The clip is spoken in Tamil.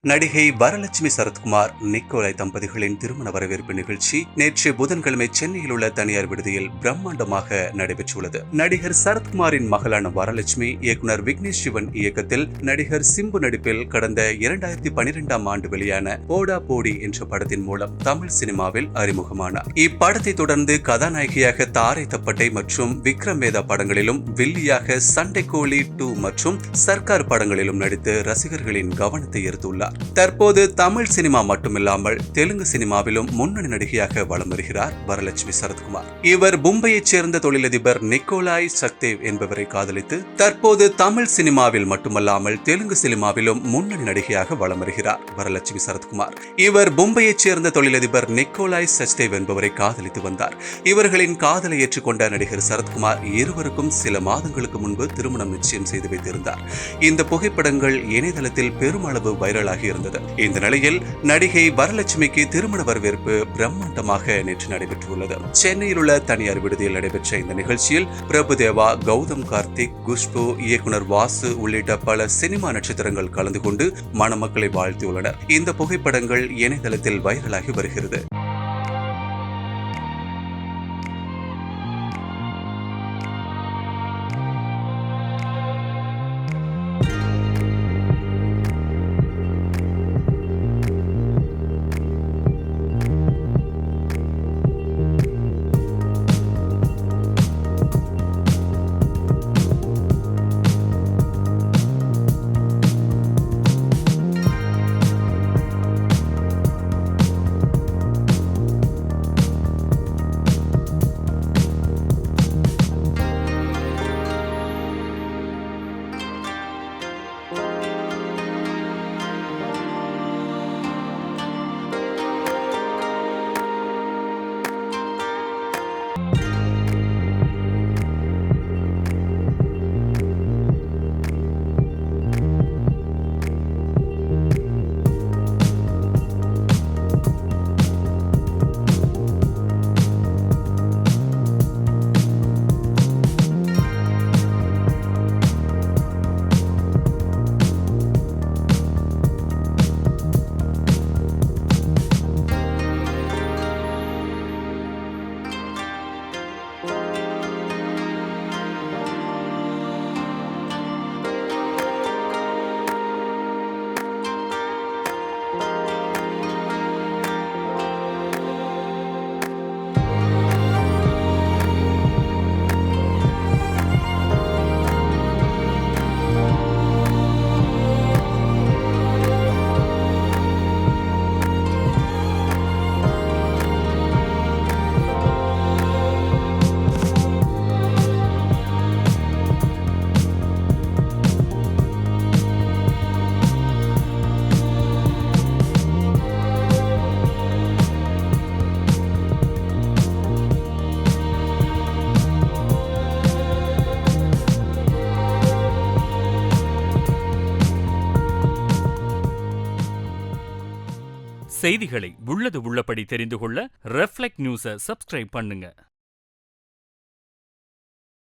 நடிகை வரலட்சுமி சரத்குமார் நிக்கோலை தம்பதிகளின் திருமண வரவேற்பு நிகழ்ச்சி நேற்று புதன்கிழமை சென்னையில் உள்ள தனியார் விடுதியில் பிரம்மாண்டமாக நடைபெற்றுள்ளது. நடிகர் சரத்குமாரின் மகளான வரலட்சுமி இயக்குனர் விக்னேஷ் சிவன் இயக்கத்தில் நடிகர் சிம்பு நடிப்பில் கடந்த 2012ஆம் ஆண்டு வெளியான போடா போடி என்ற படத்தின் மூலம் தமிழ் சினிமாவில் அறிமுகமானார். இப்படத்தை தொடர்ந்து கதாநாயகியாக தாரை தப்பட்டை மற்றும் விக்ரம் வேதா படங்களிலும், வில்லியாக சண்டைக்கோழி 2 மற்றும் சர்க்கார் படங்களிலும் நடித்து ரசிகர்களின் கவனத்தை ஈர்த்துள்ளார். தற்போது தமிழ் சினிமா மட்டுமில்லாமல் தெலுங்கு சினிமாவிலும் முன்னணி நடிகையாக வலம் வருகிறார் வரலட்சுமி சரத்குமார். இவர் மும்பையைச் சேர்ந்த தொழிலதிபர் நிக்கோலாய் சக்தேவ் என்பவரை காதலித்து தற்போது தமிழ் சினிமாவில் மட்டுமல்லாமல் தெலுங்கு சினிமாவிலும் முன்னணி நடிகையாக வலம் வருகிறார் வரலட்சுமி சரத்குமார். இவர் மும்பையைச் சேர்ந்த தொழிலதிபர் நிக்கோலாய் சச்தேவ் என்பவரை காதலித்து வந்தார். இவர்களின் காதலை ஏற்றுக்கொண்ட நடிகர் சரத்குமார் இருவருக்கும் சில மாதங்களுக்கு முன்பு திருமணம் நிச்சயம் செய்து வைத்திருந்தார். இந்த புகைப்படங்கள் இணையதளத்தில் பெருமளவு வைரலாக இருந்தது. இந்த நிலையில் நடிகை வரலட்சுமிக்கு திருமண வரவேற்பு பிரம்மாண்டமாக நேற்று நடைபெற்றுள்ளது. சென்னையில் உள்ள தனியார் விடுதியில் நடைபெற்ற இந்த நிகழ்ச்சியில் பிரபுதேவா, கௌதம் கார்த்திக், குஷ்பு, இயக்குனர் வாசு உள்ளிட்ட பல சினிமா நட்சத்திரங்கள் கலந்து கொண்டு மணமக்களை வாழ்த்தியுள்ளனர். இந்த புகைப்படங்கள் இணையதளத்தில் வைரலாகி வருகிறது. செய்திகளை உள்ளது உள்ளபடி தெரிந்து கொள்ள ரெஃப்ளெக்ட் நியூஸை சப்ஸ்கிரைப் பண்ணுங்க.